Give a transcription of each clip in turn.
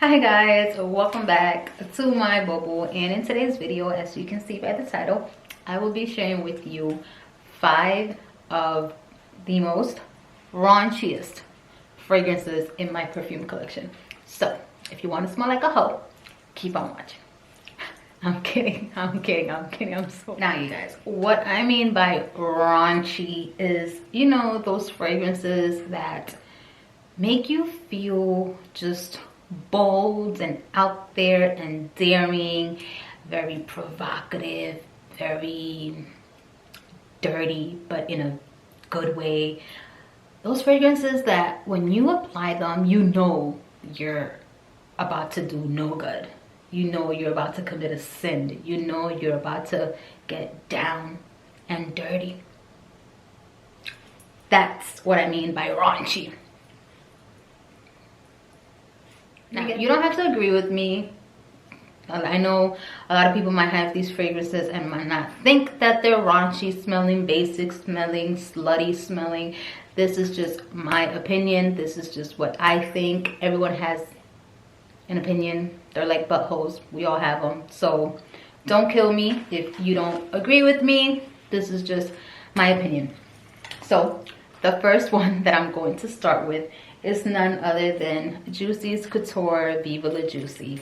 Hi guys, welcome back to my bubble, and in today's video, as you can see by the title, I will be sharing with you 5 of the most raunchiest fragrances in my perfume collection. So if you want to smell like a hoe, keep on watching. I'm kidding. I'm so... Now you guys, what I mean by raunchy is, you know, those fragrances that make you feel just bold and out there and daring, very provocative, very dirty, but in a good way. Those fragrances that when you apply them, you know you're about to do no good. You know you're about to commit a sin. You know you're about to get down and dirty. That's what I mean by raunchy. Now, you don't have to agree with me. I know a lot of people might have these fragrances and might not think that they're raunchy smelling, basic smelling, slutty smelling. This is just my opinion. This is just what I think. Everyone has an opinion. They're like buttholes. We all have them. So don't kill me if you don't agree with me. This is just my opinion. So the first one that I'm going to start with is none other than Juicy's Couture Viva La Juicy.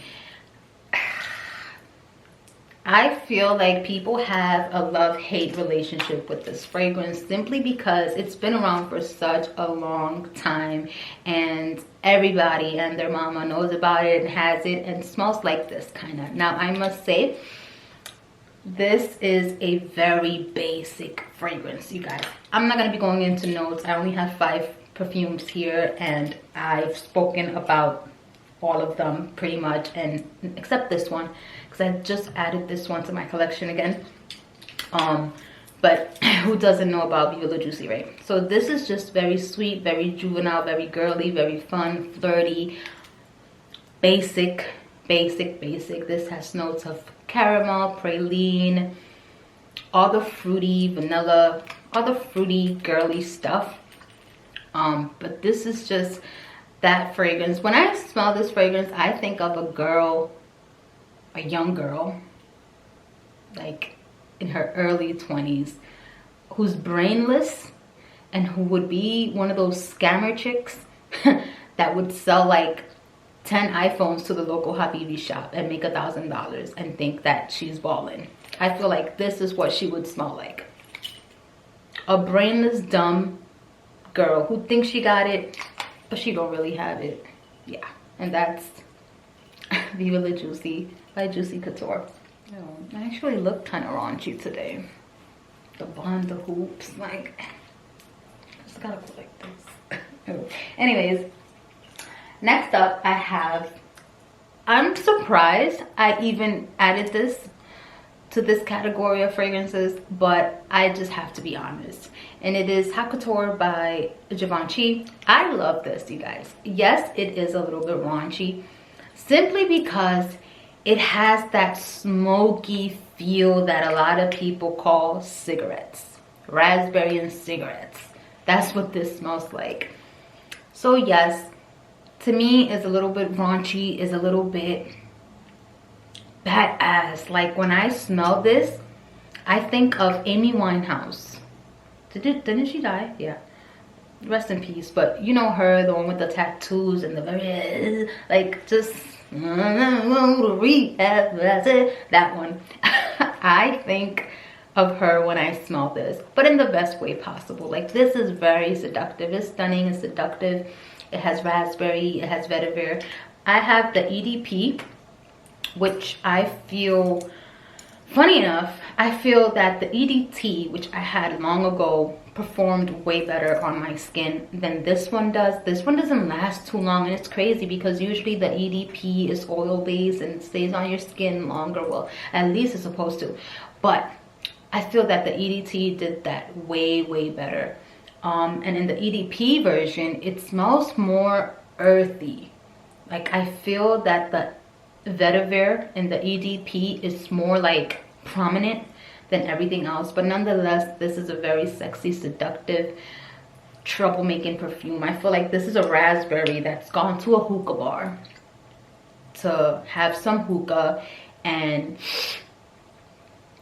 I feel like people have a love-hate relationship with this fragrance simply because it's been around for such a long time and everybody and their mama knows about it and has it and smells like this kind of. Now I must say, this is a very basic fragrance, you guys. I'm not going to be going into notes. I only have 5 perfumes here and I've spoken about all of them pretty much, and except this one because I just added this one to my collection again. But who doesn't know about Viva La Juicy, right? So this is just very sweet, very juvenile, very girly, very fun, flirty, basic. This has notes of caramel, praline, all the fruity vanilla, all the fruity girly stuff. But this is just that fragrance. When I smell this fragrance, I think of a girl, a young girl, like in her early 20s, who's brainless and who would be one of those scammer chicks that would sell like 10 iPhones to the local Habibi shop and make $1,000 and think that she's balling. I feel like this is what she would smell like. A brainless, dumb girl who thinks she got it, but she don't really have it. Yeah, and that's Viva La Juicy by Juicy Couture. Oh, I actually look kind of raunchy today. The bun, the hoops, like, I just gotta put like this. Oh. Anyways, next up I have, I'm surprised I even added this to this category of fragrances, but I just have to be honest, and it is Haute Couture by Raunchy. I love this, you guys. Yes, it is a little bit raunchy simply because it has that smoky feel that a lot of people call cigarettes, raspberry and cigarettes. That's what this smells like. So yes, to me is a little bit raunchy, is a little bit badass. Like when I smell this, I think of Amy Winehouse. Didn't she die? Yeah, rest in peace. But you know her, the one with the tattoos and the very like just that one. I think of her when I smell this, but in the best way possible. Like this is very seductive. It's stunning and seductive. It has raspberry, it has vetiver. I have the EDP, which I feel, funny enough, I feel that the EDT, which I had long ago, performed way better on my skin than this one does. This one doesn't last too long, and it's crazy because usually the EDP is oil-based and stays on your skin longer. Well, at least it's supposed to. But I feel that the EDT did that way better. And in the EDP version, it smells more earthy. Like I feel that the vetiver in the EDP is more like prominent than everything else, but nonetheless this is a very sexy, seductive, troublemaking perfume. I feel like this is a raspberry that's gone to a hookah bar. to have some hookah and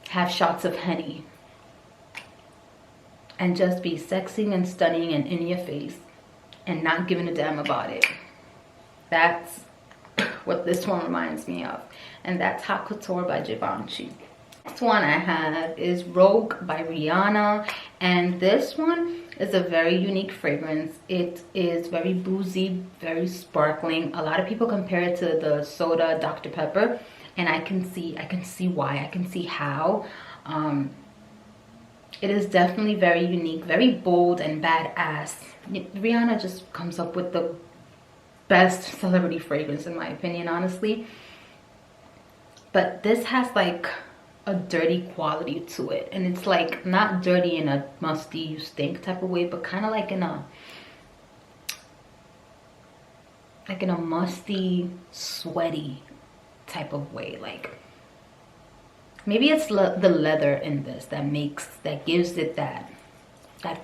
have shots of Henny and just be sexy and stunning and in your face and not giving a damn about it. That's what this one reminds me of. And that's Haute Couture by Givenchy. Next one I have is Rogue by Rihanna, and this one is a very unique fragrance. It is very boozy, very sparkling. A lot of people compare it to the soda Dr. Pepper, and I can see why. I can see how. It is definitely very unique, very bold and badass. Rihanna just comes up with the best celebrity fragrance in my opinion, honestly. But this has like a dirty quality to it, and it's like not dirty in a musty you stink type of way, but kind of like in a musty sweaty type of way. Like maybe it's the leather in this that gives it that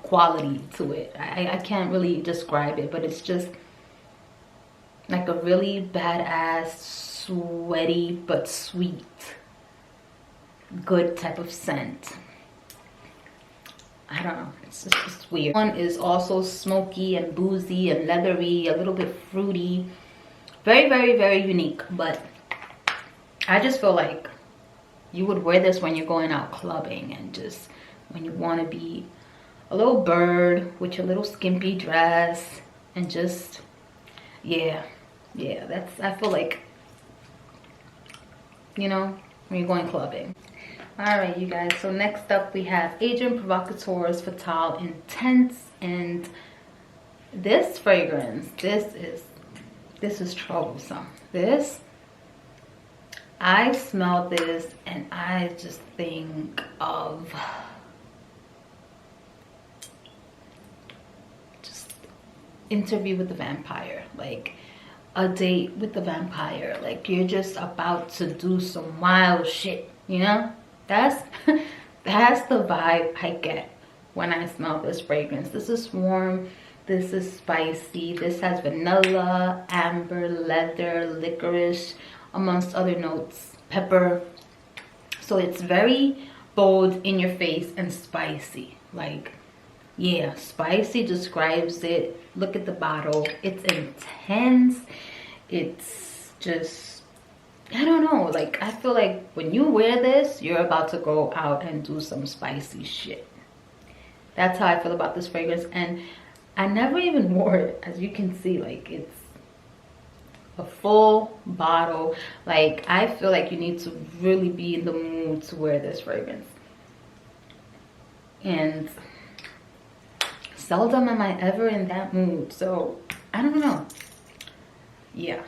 quality to it. I can't really describe it, but it's just like a really badass, sweaty but sweet, good type of scent. I don't know, it's just weird. One is also smoky and boozy and leathery, a little bit fruity, very, very, very unique. But I just feel like you would wear this when you're going out clubbing and just when you want to be a little bird with your little skimpy dress and just yeah, that's, I feel like, you know, when you're going clubbing. All right, you guys, so next up we have Agent Provocateurs Fatale Intense, and this fragrance, this is troublesome. This, I smell this and I just think of just Interview with the Vampire, like a date with the vampire. Like you're just about to do some wild shit, you know? That's the vibe I get when I smell this fragrance. This is warm, this is spicy, this has vanilla, amber, leather, licorice, amongst other notes, pepper. So it's very bold, in your face, and spicy. Like, yeah, spicy describes it. Look at the bottle, it's intense. It's just, I don't know, like I feel like when you wear this, you're about to go out and do some spicy shit. That's how I feel about this fragrance. And I never even wore it, as you can see. Like it's a full bottle. Like I feel like you need to really be in the mood to wear this fragrance, and seldom am I ever in that mood. So I don't know. Yeah,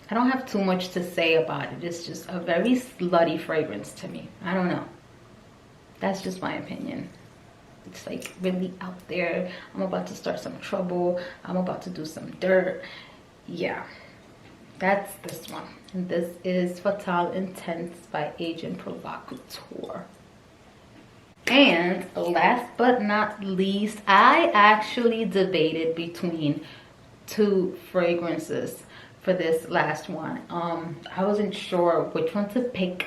I don't have too much to say about it. It's just a very slutty fragrance to me. I don't know. That's just my opinion. It's like really out there. I'm about to start some trouble. I'm about to do some dirt. Yeah, that's this one. And this is Fatale Intense by Agent Provocateur. And last but not least, I actually debated between two fragrances for this last one. I wasn't sure which one to pick,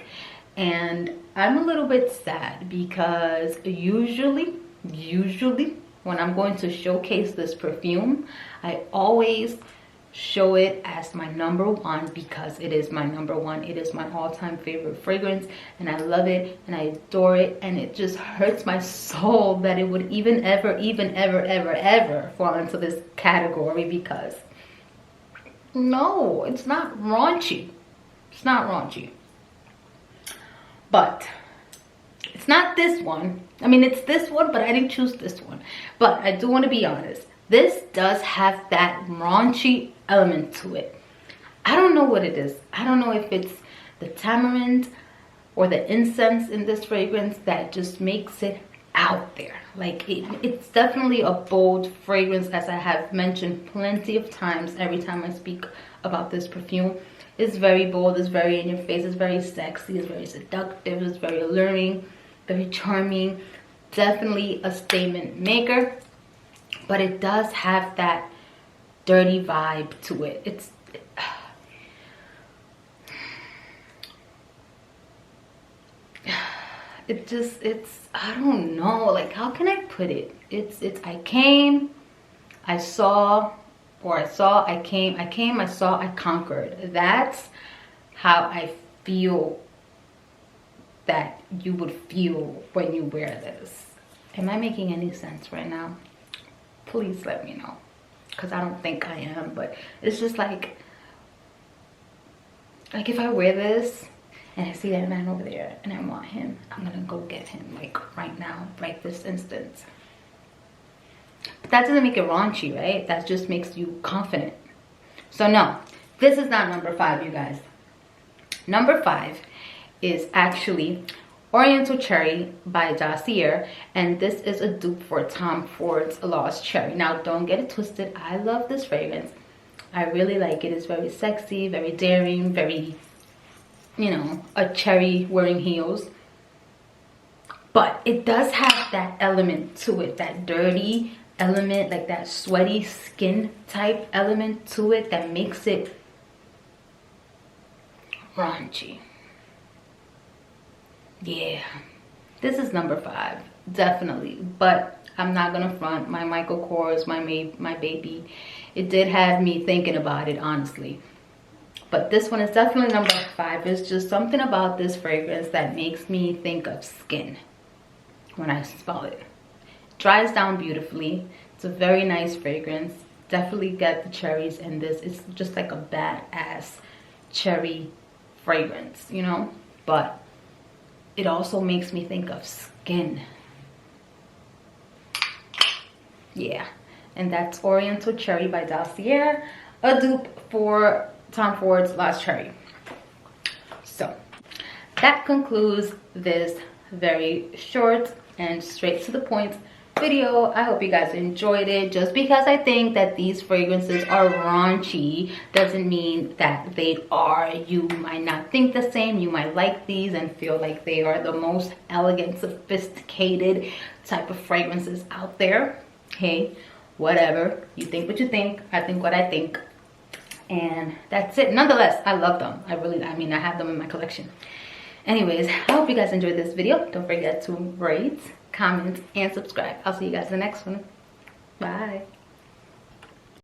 and I'm a little bit sad because usually when I'm going to showcase this perfume, I always show it as my number one because it is my number one. It is my all-time favorite fragrance, and I love it and I adore it, and it just hurts my soul that it would even ever fall into this category, because no, it's not raunchy. It's not raunchy. But it's not this one. I mean, it's this one, but I didn't choose this one. But I do want to be honest. This does have that raunchy element to it. I don't know what it is. I don't know if it's the tamarind or the incense in this fragrance that just makes it out there. Like it's definitely a bold fragrance, as I have mentioned plenty of times every time I speak about this perfume. It's very bold, it's very in your face, it's very sexy, it's very seductive, it's very alluring, very charming. Definitely a statement maker, but it does have that dirty vibe to it. it's, I don't know, like, how can I put it? It's I came, I saw, or I saw, I came, I saw, I conquered. That's how I feel that you would feel when you wear this. Am I making any sense right now? Please let me know, because I don't think I am, but it's just like if I wear this and I see that man over there and I want him, I'm gonna go get him, like, right now, right this instant. But that doesn't make it raunchy, right? That just makes you confident. So no, this is not number 5, you guys. Number 5 is actually Oriental Cherry by Dossier, and this is a dupe for Tom Ford's Lost Cherry. Now, don't get it twisted. I love this fragrance. I really like it. It's very sexy, very daring, very, you know, a cherry wearing heels. But it does have that element to it, that dirty element, like that sweaty skin type element to it that makes it raunchy. Yeah, this is number 5, definitely. But I'm not gonna front. My Michael Kors, my baby, it did have me thinking about it, honestly. But this one is definitely number 5. It's just something about this fragrance that makes me think of skin when I smell it. Dries down beautifully. It's a very nice fragrance. Definitely get the cherries in this. It's just like a badass cherry fragrance, you know? But it also makes me think of skin. Yeah, and that's Oriental Cherry by Dossier, a dupe for Tom Ford's Lost Cherry. So that concludes this very short and straight to the point video. I hope you guys enjoyed it. Just because I think that these fragrances are raunchy doesn't mean that they are. You might not think the same. You might like these and feel like they are the most elegant, sophisticated type of fragrances out there. Hey, whatever. You think what you think. I think what I think. And that's it. Nonetheless, I love them. I mean, I have them in my collection. Anyways, I hope you guys enjoyed this video. Don't forget to rate, comment, and subscribe. I'll see you guys in the next one. Bye.